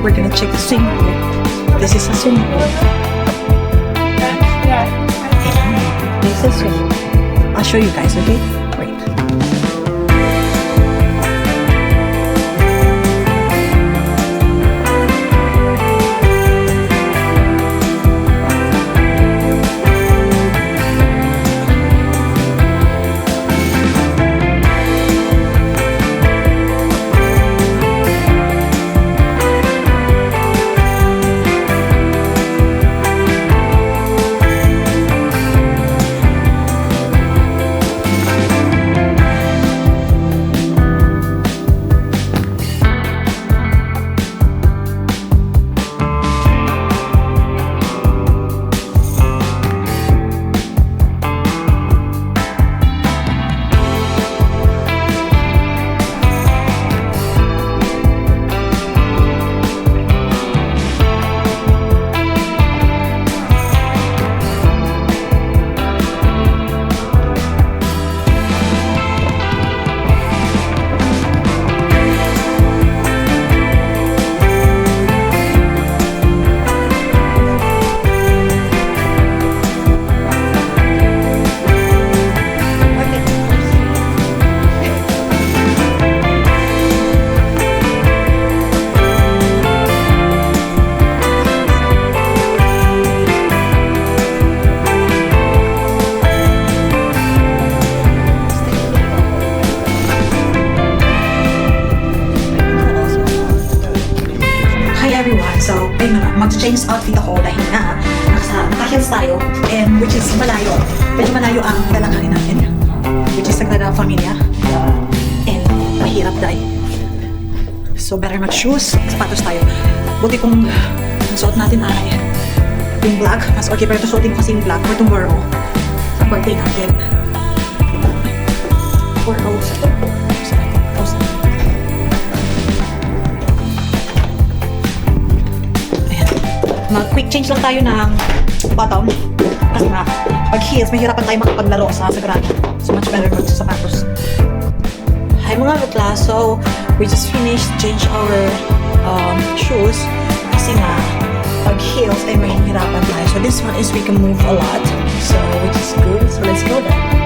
we're gonna check the swimming pool. This is a swimming pool. This is swimming pool. I'll show you guys, okay? Wait. So, ayun na, mag-change outfit ako dahil nga naka-heels tayo, and which is malayo. Medyo malayo ang lalakarin natin, which is Sagrada Familia, and mahirap dahil. So, better mag-shoes, sapatos tayo. Buti kung suot natin ay yung black, mas okay, pero suotin ko kasi yung black for tomorrow sa birthday natin. For Rose. Mag-quick change lang tayo ng bottom. Kasi nga, pag heels, mahirapan tayo makapaglaro sa Sagrada. So, much better mag-sapatos. Hi mga bakla, so we just finished change our shoes. Kasi nga, pag heels ay mahirapan tayo. So, this one is we can move a lot. So, which is good. So, let's go then.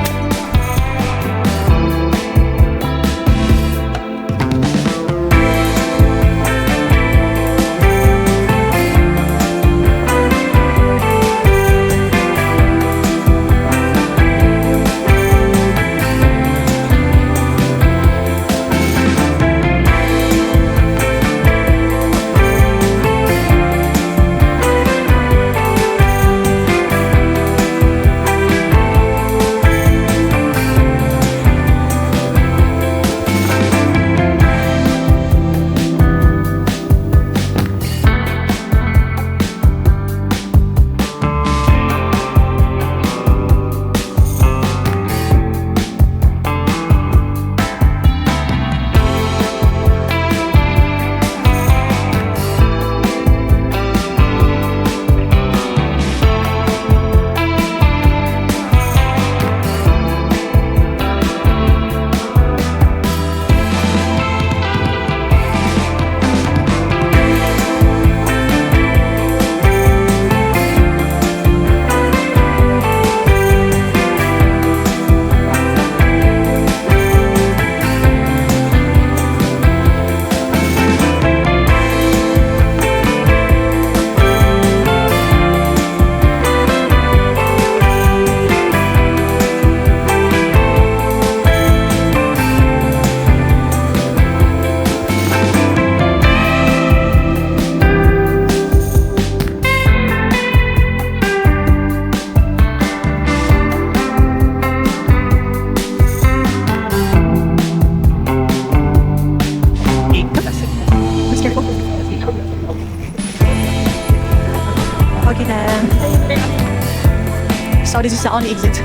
So this is the only exit.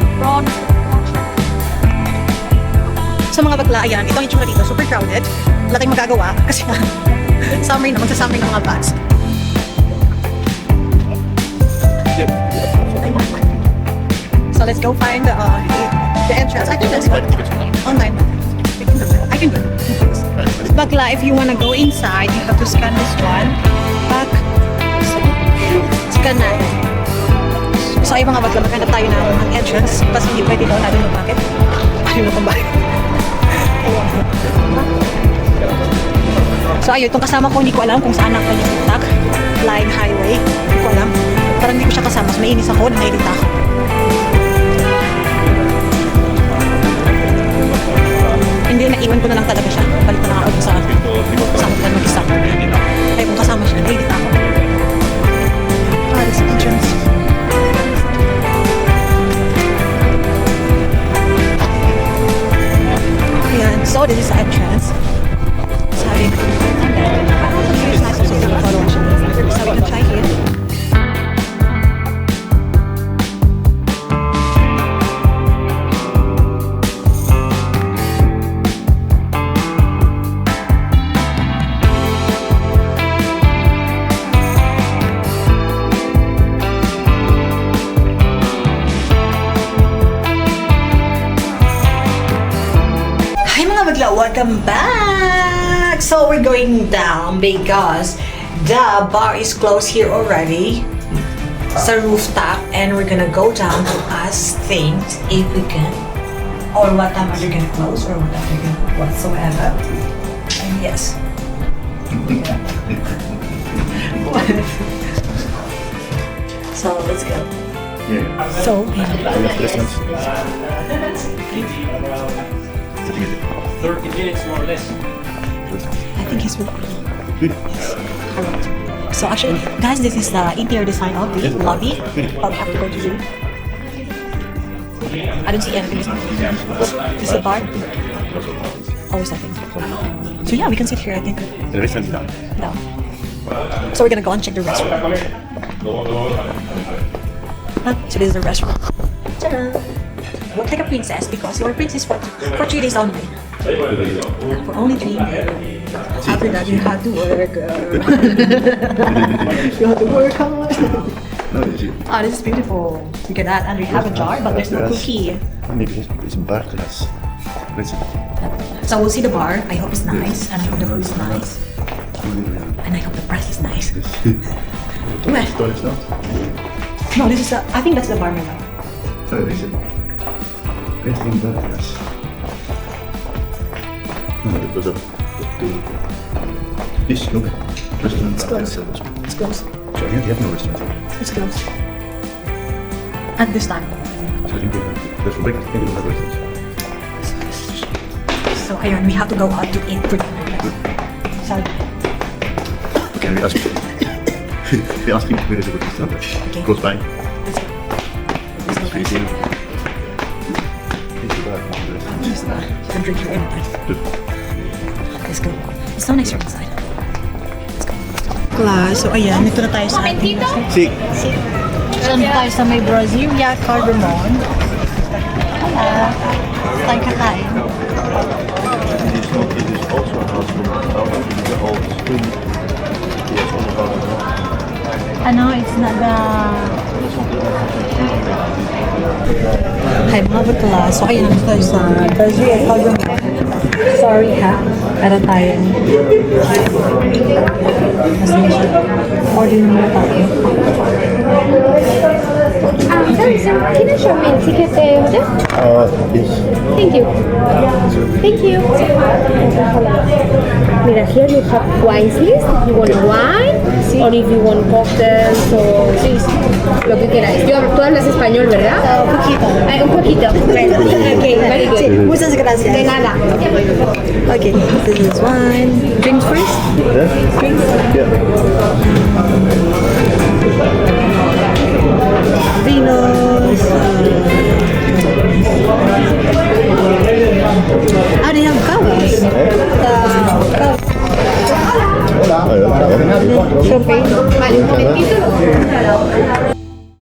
Sa mga bakla, ayan, ito ang itsura dito, super crowded. Wala tayong magagawa kasi summer na, magsa-summer ng mga bus. So let's go find the entrance. I think that's good. Online. I can do it. Bakla, if you wanna go inside, you have to scan this one. pack. Scan na. So ay mga bakla, maghanap tayo ng entrance kasi hindi pwede daw natin mag-bakit. Ayun na kung bakit. So ayun, itong kasama ko, hindi ko alam kung saan ako yung itak. Flying highway. Hindi ko alam. Parang hindi ko siya kasama. So mainis ako, nairita ako. Hindi, naiwan ko na lang talaga siya. Balik na lang ako sa hotel mag-isa. Kaya kung kasama siya, nairita ako. This is entrance. Ayan, so this is the entrance. Sabi ko, it's nice also to follow siya. So we can try here. Welcome back! So we're going down because the bar is closed here already. It's a rooftop and we're gonna go down to ask things if we can, or what time are they gonna close, or what are they gonna whatsoever. And yes. So let's go. Yeah. So 30 minutes more or less. I think he's with me. Yes. Correct. So actually, guys, this is the interior design of the lobby. But we have to go to the... I don't see anything. This is the bar. Oh, there's nothing. So yeah, we can sit here, I think. The restaurant is down. No. So we're gonna go and check the restaurant. So this is the restaurant. Ta-da! Look like a princess because you're a princess for 3 days only. For only 3 days. After that, you have to work. You have to work hard. No, is it? Oh, this is beautiful. Look at that. And we have a jar, but there's no cookie. Maybe it's bar class. So we'll see the bar. I hope it's nice. And I hope the food is nice. And I hope the price is nice. No, this is I think that's the bar menu. Oh, is it? Restaurant bar class. No, it was this, look. Restaurant bar class. It's closed. So you have no restaurant. It's closed. At this time. So I think that's for breakfast. Maybe we don't have restaurants. So ayun, we have to go out to eat for dinner. So, Okay, we ask. We ask him where is a good restaurant. Okay. Close by. let's go. Let's go, guys. Yes, you can drink here anytime. Let's go. It's so nice here inside. Let's go. Class, so ayan, ito na tayo sa ating Sí. so na tayo sa may Brasilia Cardamom. Hala. Tayo kakain. It is also a house from the old school. Yes, on the bottom. Ano, it's not the... Hi, mga bakla. So, ayun, nandito tayo sa Brasilia Cardamom. Sorry ha, para tayo. Order muna tayo. Can I show me a ticket order? Yes. Thank you. Thank you. Mira, here you have wines list. If you want wine, or if you want cocktails, or lo que queráis. Tú hablas español, ¿verdad? Un poquito. Un poquito. Okay, very good. Muchas gracias. De nada. Okay, this is wine. Drinks first? Drinks? Yeah. Vinos. They have covers. Hola. Champagne. Vale, un momentito.